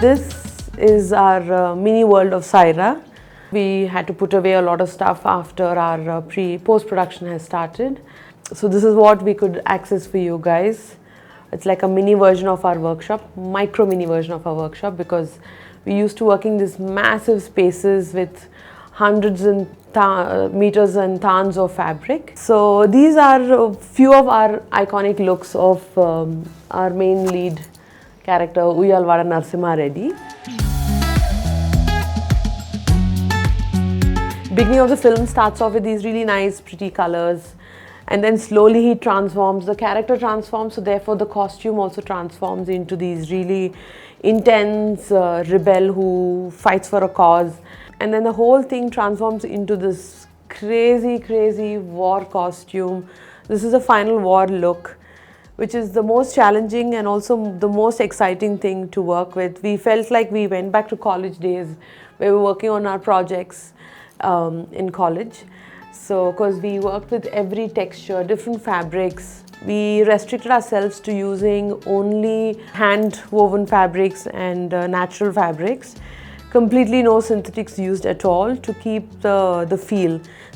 This is our mini world of Sye Raa. We had to put away a lot of stuff after our post-production has started. So this is what we could access for you guys. It's like a mini version of our workshop, micro mini version of our workshop, because we used to work in these massive spaces with hundreds and meters and tons of fabric. So these are a few of our iconic looks of our main lead character, Uyalvada Narsimha Reddy. Beginning of the film starts off with these really nice, pretty colors, and then slowly he transforms, the character transforms, so therefore the costume also transforms into these really intense rebel who fights for a cause. And then the whole thing transforms into this crazy, crazy war costume. This is the final war look, which is the most challenging and also the most exciting thing to work with. We felt like we went back to college days where we were working on our projects in college. So, because we worked with every texture, different fabrics, we restricted ourselves to using only hand-woven fabrics and natural fabrics. Completely no synthetics used at all to keep the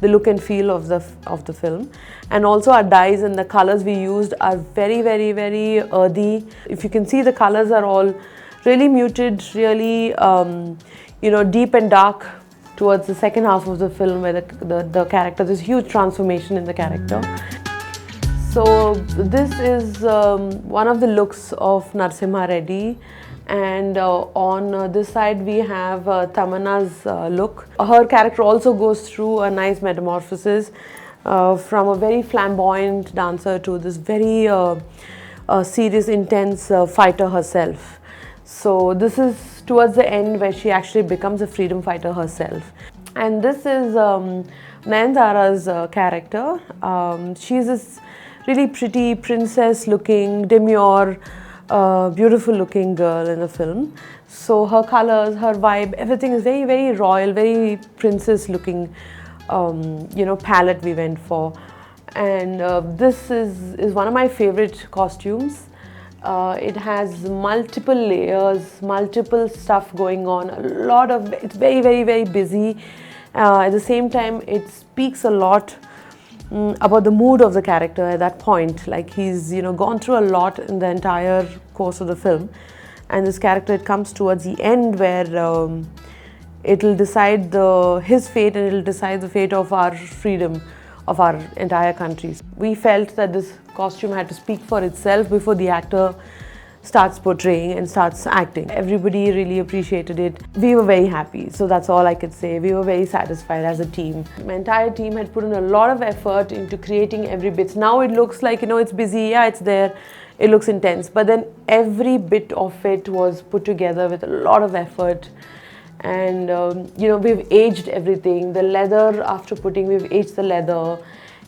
look and feel of the film. And also our dyes and the colors we used are very, very, very earthy. If you can see, the colors are all really muted, really deep and dark towards the second half of the film, where the character, there's huge transformation in the character. So this is one of the looks of Narsimha Reddy. And on this side we have Tamanna's look. Her character also goes through a nice metamorphosis from a very flamboyant dancer to this very serious, intense fighter herself. So this is towards the end where she actually becomes a freedom fighter herself. And this is Nayanthara's character. She's this really pretty princess looking, demure, beautiful looking girl in the film. So her colors, her vibe, everything is very, very royal, very princess looking palette we went for. And this is one of my favorite costumes. It has multiple layers, multiple stuff going on, it's very, very, very busy. At the same time, it speaks a lot about the mood of the character at that point. Like he's gone through a lot in the entire course of the film, and this character, it comes towards the end where it'll decide his fate, and it'll decide the fate of our freedom of our entire country. We felt that this costume had to speak for itself before the actor starts portraying and starts acting. Everybody really appreciated it. We were very happy, so that's all I could say. We were very satisfied as a team. My entire team had put in a lot of effort into creating every bit. Now it looks like, it's busy, yeah, it's there, it looks intense, but then every bit of it was put together with a lot of effort. And we've aged everything. The leather, after we've aged the leather.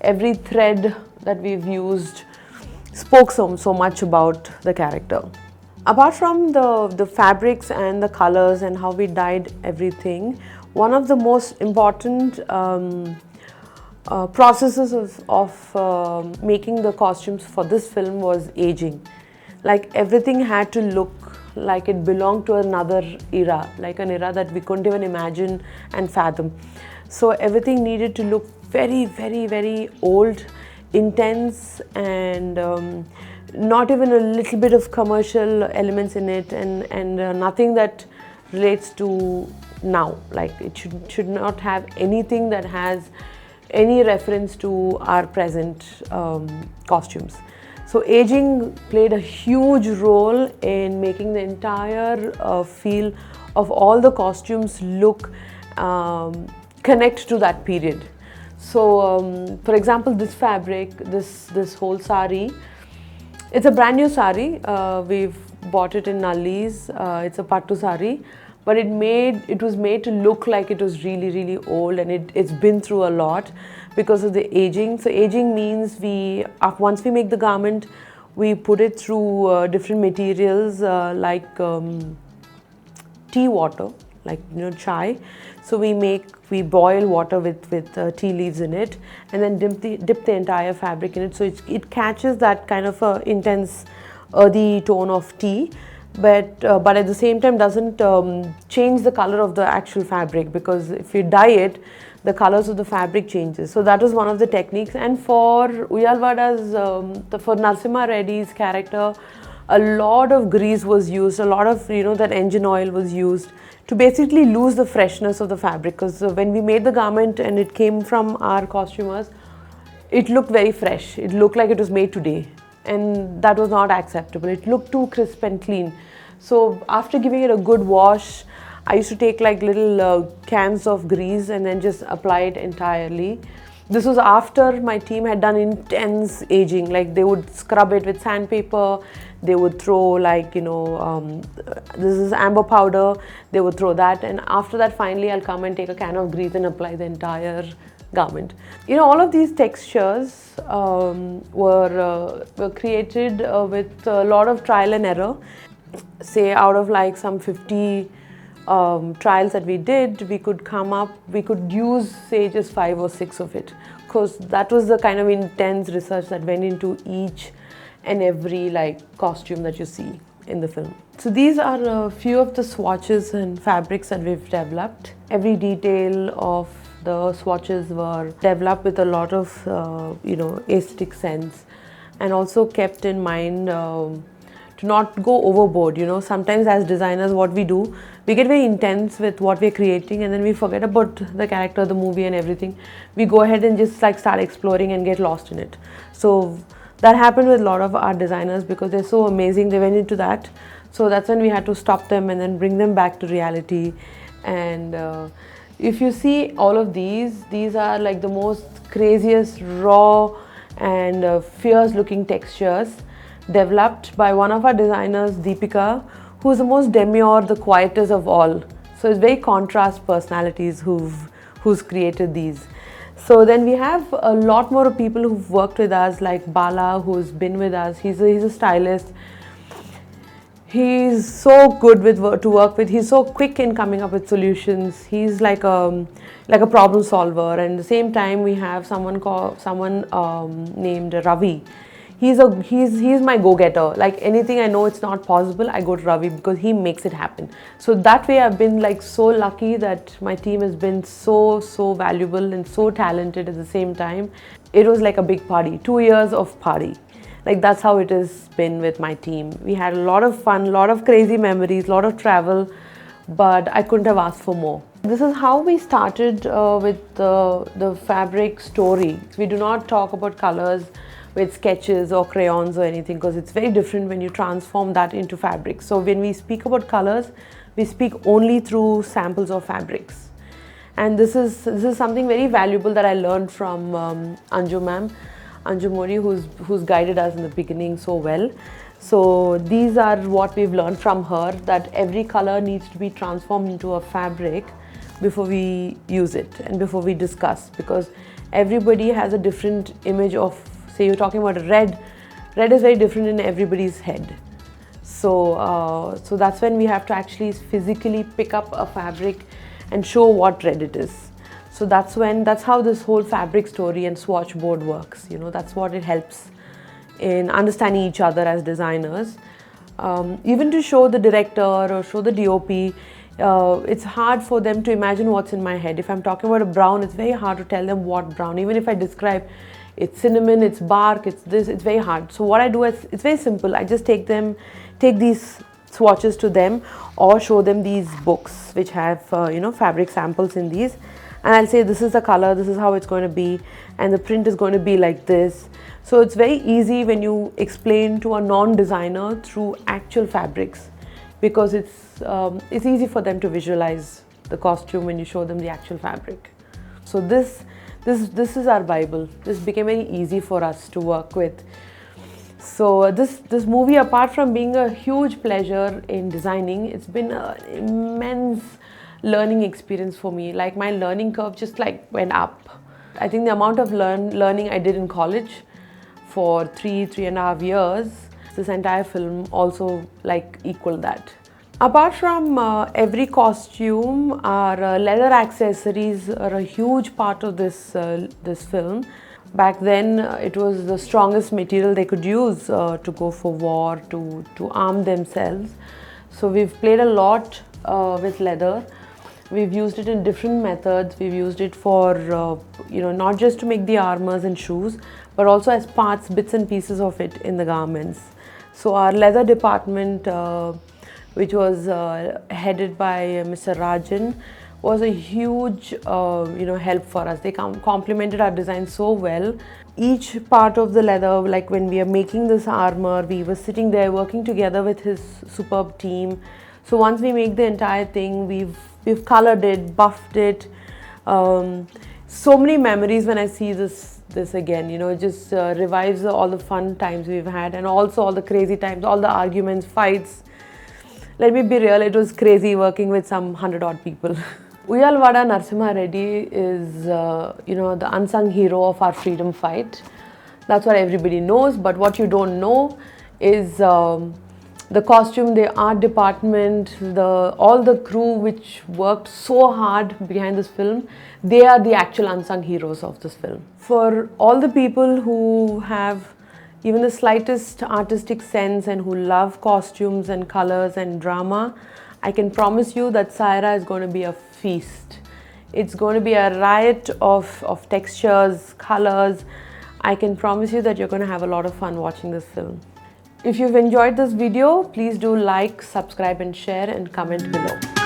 Every thread that we've used spoke so much about the character. Apart from the fabrics and the colors and how we dyed everything, one of the most important processes of making the costumes for this film was aging. Like everything had to look like it belonged to another era, like an era that we couldn't even imagine and fathom. So everything needed to look very, very, very old, intense, and not even a little bit of commercial elements in it, and nothing that relates to now. Like it should not have anything that has any reference to our present costumes. So aging played a huge role in making the entire feel of all the costumes look, connect to that period. So for example, this fabric, this whole sari, it's a brand new sari. We've bought it in Nalli's. It's a pattu sari, but it was made to look like it was really, really old, and it's been through a lot because of the aging. So aging means once we make the garment, we put it through different materials like tea water, like chai. So we boil water with tea leaves in it, and then dip the entire fabric in it. So it catches that kind of intense earthy tone of tea, but at the same time doesn't change the color of the actual fabric, because if you dye it, the colors of the fabric changes. So that was one of the techniques. And for Uyalvada's, for Narsimha Reddy's character, a lot of grease was used, a lot of, you know, that engine oil was used to basically lose the freshness of the fabric, because when we made the garment and it came from our costumers, it looked very fresh. It looked like it was made today, and that was not acceptable. It looked too crisp and clean. So after giving it a good wash, I used to take like little cans of grease and then just apply it entirely. This was after my team had done intense aging. Like they would scrub it with sandpaper, they would throw like, you know, this is amber powder, they would throw that, and after that finally I'll come and take a can of grease and apply the entire garment. You know, all of these textures were created with a lot of trial and error. Say out of like some 50 trials that we did, we could use say just 5 or 6 of it, because that was the kind of intense research that went into each and every like costume that you see in the film. So these are a few of the swatches and fabrics that we've developed. Every detail of the swatches were developed with a lot of you know, aesthetic sense, and also kept in mind to not go overboard. You know, sometimes as designers what we do, we get very intense with what we're creating and then we forget about the character, the movie and everything. We go ahead and just like start exploring and get lost in it. So that happened with a lot of art designers, because they're so amazing, they went into that. So that's when we had to stop them and then bring them back to reality. And if you see all of these are like the most craziest, raw and fierce looking textures developed by one of our designers, Deepika, who's the most demure, the quietest of all. So it's very contrast personalities who's created these. So then we have a lot more people who've worked with us, like Bala, who's been with us. He's a stylist. He's so good to work with. He's so quick in coming up with solutions. He's like a problem solver. And at the same time, we have someone named Ravi. He's my go-getter. Like anything I know it's not possible, I go to Ravi because he makes it happen. So that way I've been like so lucky that my team has been so valuable and so talented at the same time. It was like a big party, 2 years of party. Like that's how it has been with my team. We had a lot of fun, a lot of crazy memories, a lot of travel, but I couldn't have asked for more. This is how we started with the fabric story. We do not talk about colors with sketches or crayons or anything, because it's very different when you transform that into fabric. So when we speak about colors, we speak only through samples of fabrics. And this is something very valuable that I learned from Anju ma'am, Anju Mori, who's guided us in the beginning so well. So these are what we've learned from her, that every color needs to be transformed into a fabric before we use it and before we discuss, because everybody has a different image of, say you're talking about red is very different in everybody's head. So so that's when we have to actually physically pick up a fabric and show what red it is. So that's how this whole fabric story and swatch board works. You know, that's what it helps in understanding each other as designers. Even to show the director or show the DOP, it's hard for them to imagine what's in my head. If I'm talking about a brown, it's very hard to tell them what brown. Even if I describe it's cinnamon, it's bark, it's this, it's very hard. So what I do is, it's very simple. I just take these swatches to them or show them these books which have you know, fabric samples in these, and I'll say this is the color, this is how it's going to be, and the print is going to be like this. So it's very easy when you explain to a non-designer through actual fabrics, because it's easy for them to visualize the costume when you show them the actual fabric. So this is our Bible. This became very easy for us to work with. So this movie, apart from being a huge pleasure in designing, it's been an immense learning experience for me. Like my learning curve just like went up. I think the amount of learning I did in college for 3.5 years, this entire film also like equaled that. Apart from every costume, our leather accessories are a huge part of this film. Back then, it was the strongest material they could use to go for war, to arm themselves. So we've played a lot with leather. We've used it in different methods. We've used it for, not just to make the armors and shoes, but also as parts, bits and pieces of it in the garments. So our leather department, which was headed by Mr. Rajan, was a huge, help for us. They complemented our design so well. Each part of the leather, like when we are making this armor, we were sitting there working together with his superb team. So once we make the entire thing, we've colored it, buffed it. So many memories when I see this again. It just revives all the fun times we've had, and also all the crazy times, all the arguments, fights. Let me be real, it was crazy working with some 100-odd people. Uyalwada Narsimha Reddy is, the unsung hero of our freedom fight. That's what everybody knows, but what you don't know is the costume, the art department, all the crew which worked so hard behind this film. They are the actual unsung heroes of this film. For all the people who have even the slightest artistic sense and who love costumes and colors and drama, I can promise you that Sye Raa is going to be a feast. It's going to be a riot of textures, colors. I can promise you that you're going to have a lot of fun watching this film. If you've enjoyed this video, please do like, subscribe and share and comment below.